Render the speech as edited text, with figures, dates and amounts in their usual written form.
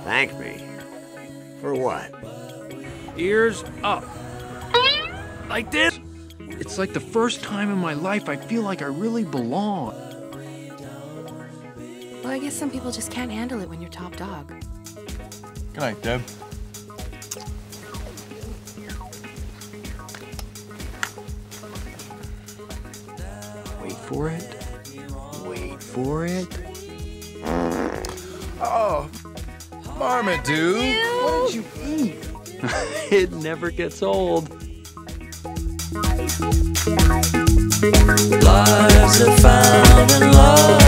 Thank me? For what? Ears up. Like this. It's like the first time in my life I feel like I really belong. Well, I guess some people just can't handle it when you're top dog. Good night, Deb. Wait for it. Wait for it. Oh, Marmot, dude. What did you eat? It never gets old. Lives are found in love.